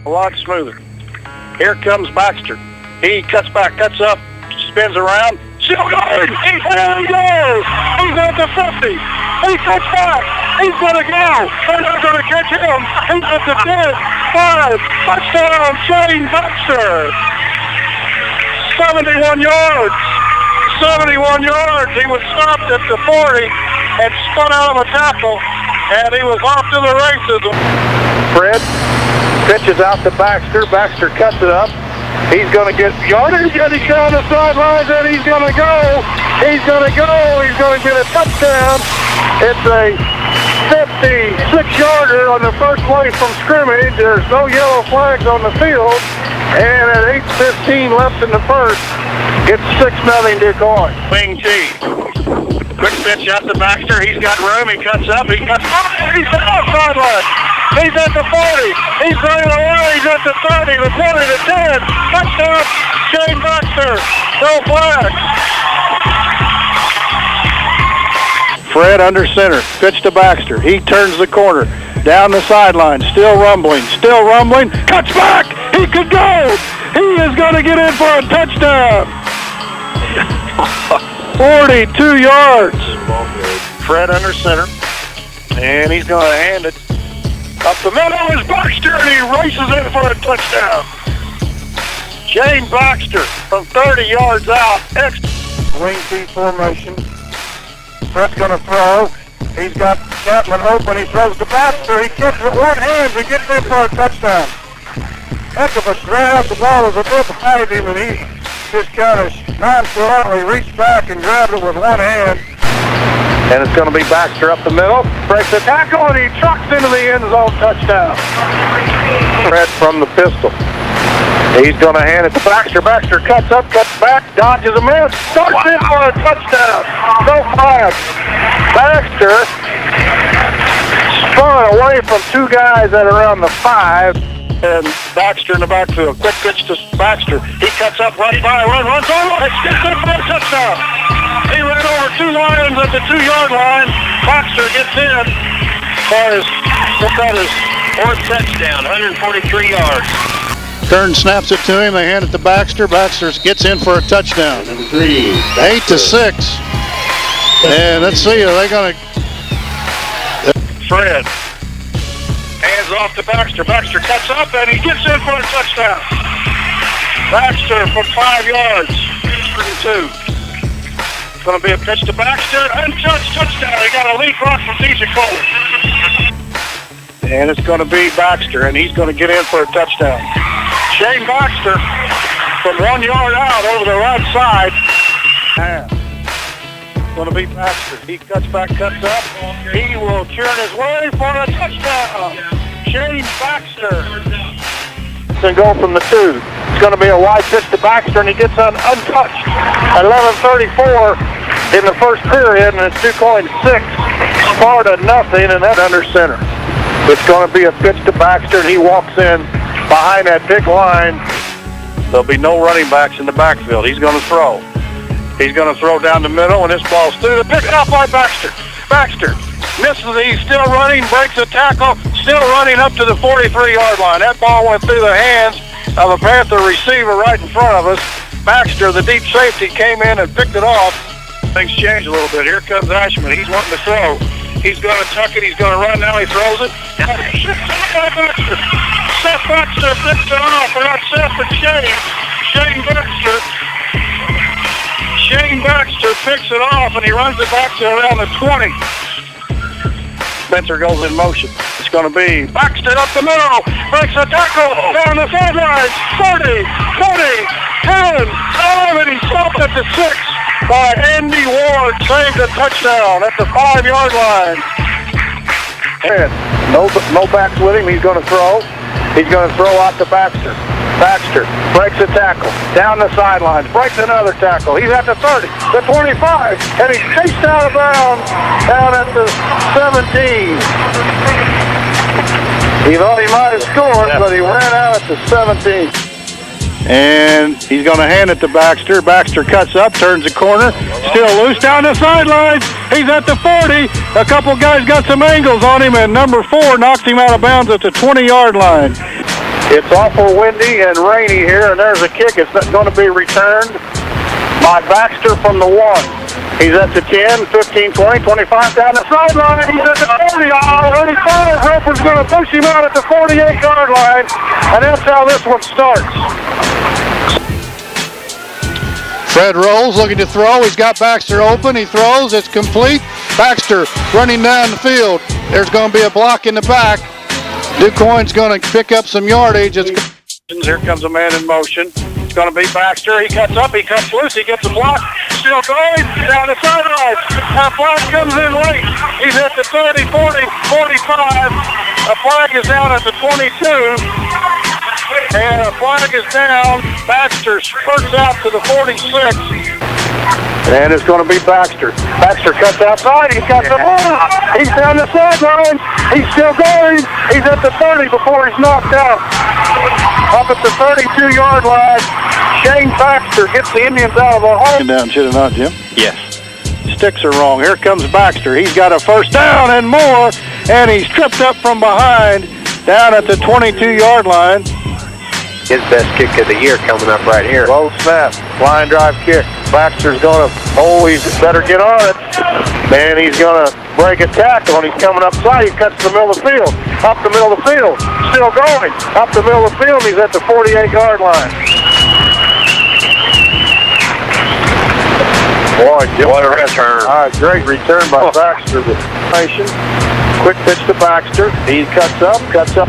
a lot smoother. Here comes Baxter. He cuts back, cuts up, spins around. Still going. There he goes. He's at the 50. He cuts back. He's going to go. They're not going to catch him. He's at the 10. 5. Touchdown, Shayne Baxter. 71 yards. 71 yards. He was stopped at the 40 and spun out of a tackle, and he was off to the races. Fred pitches out to Baxter. Baxter cuts it up. He's going to get yardage, and he's down the sidelines, and he's going to go. He's going to go. He's going to get a touchdown. It's a 56-yarder on the first play from scrimmage. There's no yellow flags on the field, and at 8:15 left in the first, it's 6-0 DuQuoin. Wing T. Quick pitch out to Baxter. He's got room. He cuts up. He cuts up. He's off sideline. He's at the 40. He's running away. He's at the 30, the 20, the 10. Touchdown, Shayne Baxter. No flag. Fred under center. Pitch to Baxter. He turns the corner. Down the sideline. Still rumbling. Still rumbling. Cuts back. He could go. He is going to get in for a touchdown. 42 yards. Fred under center. And he's going to hand it. Up the middle is Baxter, and he races in for a touchdown. Shayne Baxter from 30 yards out. Wing T formation. Fred's going to throw. He's got Catlin open. He throws to Baxter. He kicks with one hand and gets in for a touchdown. Heck of a grab. The ball was a bit behind him, and he just kind of nonchalantly reached back and grabbed it with one hand. And it's going to be Baxter up the middle. Breaks the tackle, and he trucks into the end zone. Touchdown. Fred from the pistol. He's going to hand it to Baxter. Baxter cuts up, cuts back, dodges a man, starts in for a touchdown. No flag. Baxter spun away from two guys at around the 5. And Baxter in the backfield. Quick pitch to Baxter. He cuts up, runs by, runs over, gets in for a touchdown. He ran over two Lions at the 2-yard line. Baxter gets in for his fourth touchdown, 143 yards. Kern snaps it to him. They hand it to Baxter. Baxter gets in for a touchdown. 8-6. And let's see, are they going to... Fred hands off to Baxter. Baxter cuts up, and he gets in for a touchdown. Baxter from 5 yards. 2. It's going to be a pitch to Baxter. Untouched touchdown. He got a lead block from DJ Cole. And it's going to be Baxter, and he's going to get in for a touchdown. Shayne Baxter from 1 yard out over the right side. It's going to be Baxter. He cuts back, cuts up. He will turn his way for a touchdown. Shayne Baxter. And go from the 2. It's going to be a wide pitch to Baxter, and he gets untouched. 11:34 in the first period, and it's DuQuoin 6, Sparta nothing, and that under center. It's going to be a pitch to Baxter, and he walks in behind that big line. There'll be no running backs in the backfield. He's going to throw. He's going to throw down the middle, and this ball's through. Picked off by Baxter. Baxter misses. He's still running, breaks a tackle, still running up to the 43-yard line. That ball went through the hands of a Panther receiver right in front of us. Baxter, the deep safety, came in and picked it off. Things changed a little bit. Here comes Ashman. He's wanting to throw. He's going to tuck it. He's going to run now. He throws it. Baxter. Seth Baxter picks it off. Or not Seth, but Shayne. Shayne Baxter. Shayne Baxter picks it off, and he runs it back to around the 20. Spencer goes in motion. It's going to be Baxter up the middle. Breaks a tackle down the sidelines. 30, 20, 10, 5, and he's stopped at the 6 by Andy Ward. Saved a touchdown at the 5-yard line. And no backs with him. He's going to throw. He's going to throw out to Baxter. Baxter breaks a tackle down the sidelines, breaks another tackle. He's at the 30, the 25, and he's chased out of bounds down at the 17. He thought he might have scored, but he ran out at the 17. And he's going to hand it to Baxter. Baxter cuts up, turns the corner, still loose down the sidelines. He's at the 40. A couple guys got some angles on him, and number 4 knocked him out of bounds at the 20-yard line. It's awful windy and rainy here, and there's a kick. It's going to be returned by Baxter from the 1. He's at the 10, 15, 20, 25 down the sideline. He's at the 40 already. Roper's going to push him out at the 48-yard line, and that's how this one starts. Fred rolls, looking to throw. He's got Baxter open. He throws. It's complete. Baxter running down the field. There's going to be a block in the back. DuQuoin's going to pick up some yardage. Here comes a man in motion. It's going to be Baxter. He cuts up. He cuts loose. He gets a block. Still going down the sideline. A flag comes in late. He's at the 30, 40, 45. A flag is down at the 22. And a flag is down. Baxter spurts out to the 46. And it's going to be Baxter. Baxter cuts outside. He's got the ball. He's down the sideline. He's still going. He's at the 30 before he's knocked out. Up at the 32-yard line, Shayne Baxter gets the Indians out of the hole. Down, should have not, Jim? Yes. Sticks are wrong. Here comes Baxter. He's got a first down and more, and he's tripped up from behind down at the 22-yard line. His best kick of the year coming up right here. Low snap, line drive kick. Baxter's going to, he's better get on it. And he's going to break a tackle, and he's coming upside. He cuts the middle of the field, up the middle of the field, still going, up the middle of the field. He's at the 48-yard line. Boy, what a return. All right, great return by Baxter. Quick pitch to Baxter. He cuts up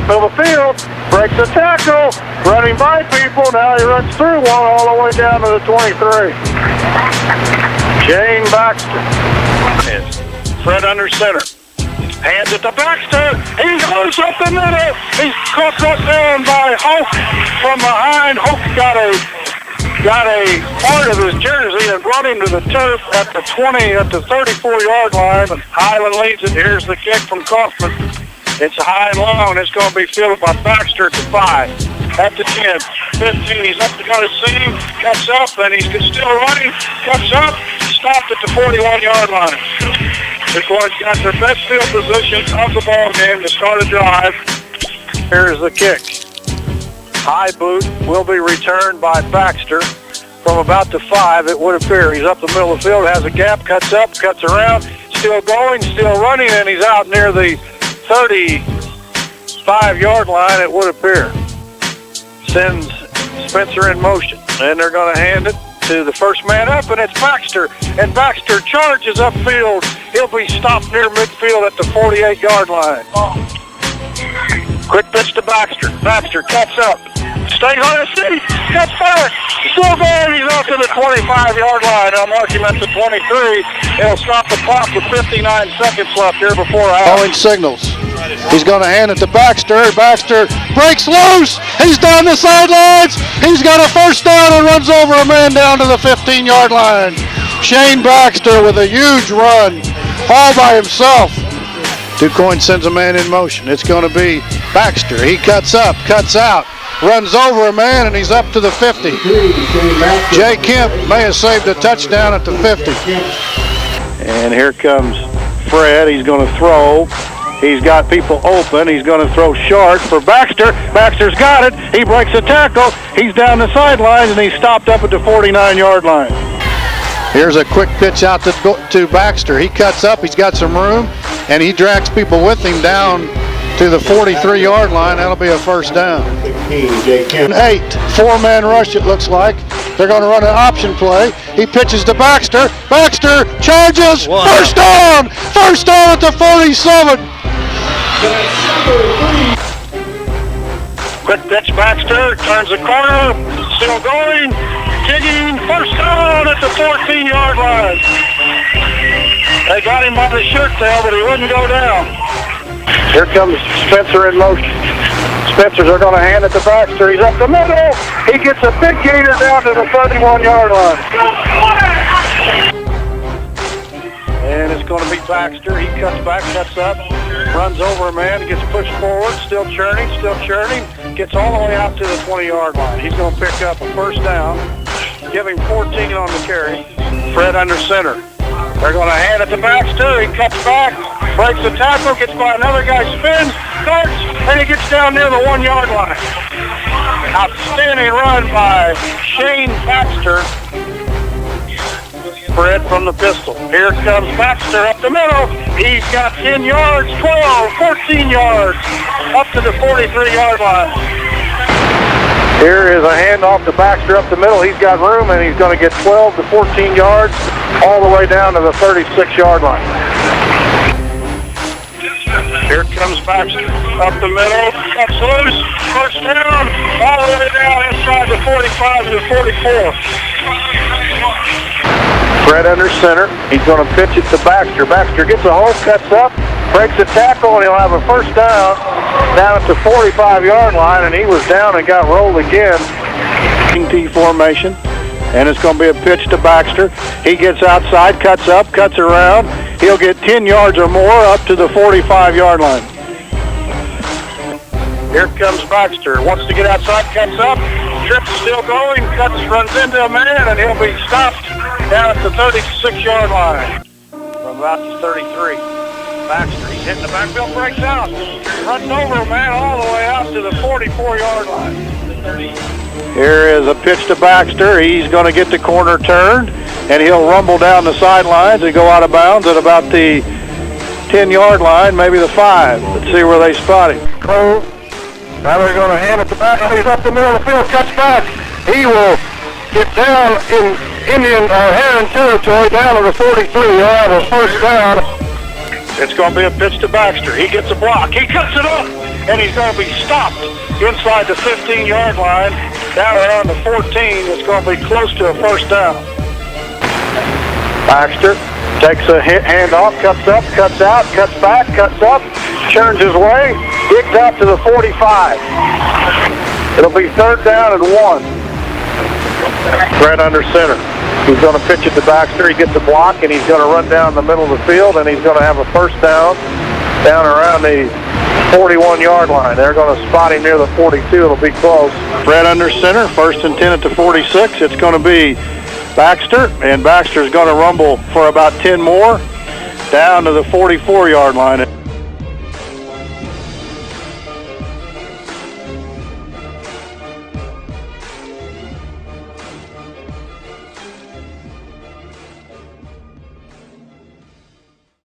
middle of the field, breaks a tackle, running by people. Now he runs through one all the way down to the 23. Shayne Baxter. Fred under center. Hands it to Baxter. He goes up the middle. He's caught down by Hoke from behind. Hoke got a part of his jersey and brought him to the turf at the 34-yard line. And Highland leads it. Here's the kick from Kaufman. It's high and long. It's going to be fielded by Baxter at the 5. At the 10, 15, he's up to go to seam, cuts up, and he's still running, cuts up, stopped at the 41-yard line. DuQuoin's got their best field position of the ball game to start a drive. Here's the kick. High boot will be returned by Baxter from about the 5, it would appear. He's up the middle of the field, has a gap, cuts up, cuts around, still going, still running, and he's out near the 35-yard line, it would appear. Sends Spencer in motion, and they're going to hand it to the first man up, and it's Baxter. And Baxter charges upfield. He'll be stopped near midfield at the 48-yard line. Quick pitch to Baxter. Baxter cuts up. Stays on his feet. Cuts back. Still going. He's out to the 25-yard line. I'll mark him at the 23. It'll stop the clock with 59 seconds left here before calling signals. He's going to hand it to Baxter. Baxter breaks loose. He's down the sidelines. He's got a first down and runs over a man down to the 15-yard line. Shayne Baxter with a huge run all by himself. DuQuoin sends a man in motion. It's going to be Baxter. He cuts up, cuts out, runs over a man, and he's up to the 50. Jay Kemp may have saved a touchdown at the 50. And here comes Fred. He's going to throw. He's got people open. He's going to throw short for Baxter. Baxter's got it. He breaks a tackle. He's down the sidelines, and he's stopped up at the 49-yard line. Here's a quick pitch out to Baxter. He cuts up. He's got some room, and he drags people with him down to the 43-yard line. That'll be a first down. 8, 4-man rush, it looks like. They're going to run an option play. He pitches to Baxter. Baxter charges. Wow. First down. First down at the 47. Quick pitch, Baxter turns the corner, still going, kicking, first down at the 14-yard line. They got him by the shirt tail, but he wouldn't go down. Here comes Spencer in motion. Spencers are going to hand it to Baxter. He's up the middle. He gets a big gator down to the 31-yard line. And it's going to be Baxter. He cuts back, cuts up, runs over a man, gets pushed forward, still churning, gets all the way out to the 20-yard line. He's going to pick up a first down, give him 14 on the carry. Fred under center. They're going to hand it to Baxter. He cuts back, breaks the tackle, gets by another guy, spins, starts, and he gets down near the 1 yard line. Outstanding run by Shayne Baxter. Spread from the pistol. Here comes Baxter up the middle. He's got 10 yards, 12, 14 yards, up to the 43-yard line. Here is a handoff to Baxter up the middle. He's got room, and he's going to get 12 to 14 yards all the way down to the 36-yard line. Here comes Baxter up the middle. Cuts loose. First down. All the way down inside the 45 to the 44. Fred under center. He's going to pitch it to Baxter. Baxter gets a hold, cuts up, breaks a tackle, and he'll have a first down at the 45-yard line, and he was down and got rolled again. T formation, and it's going to be a pitch to Baxter. He gets outside, cuts up, cuts around. He'll get 10 yards or more up to the 45-yard line. Here comes Baxter. Wants to get outside, cuts up. Trip's still going, runs into a man, and he'll be stopped down at the 36-yard line. From about the 33. Baxter, he's hitting the backfield, breaks out. Runs over a man all the way out to the 44-yard line. Here is a pitch to Baxter. He's going to get the corner turned, and he'll rumble down the sidelines and go out of bounds at about the 10-yard line, maybe the 5. Let's see where they spot him. Close. Now they're going to hand it to Baxter. He's up the middle of the field, cuts back. He will get down in Indian or Heron territory down to the 43. He'll have a first down. It's going to be a pitch to Baxter. He gets a block. He cuts it up, and he's going to be stopped inside the 15-yard line. Down around the 14. It's going to be close to a first down. Baxter takes a handoff, cuts up, cuts out, cuts back, cuts up, turns his way, digs out to the 45. It'll be third down and 1. Fred under center. He's going to pitch it to Baxter. He gets a block, and he's going to run down the middle of the field, and he's going to have a first down around the 41-yard line. They're going to spot him near the 42. It'll be close. Fred under center, first and 10 at the 46. It's going to be Baxter, and Baxter's going to rumble for about 10 more down to the 44-yard line.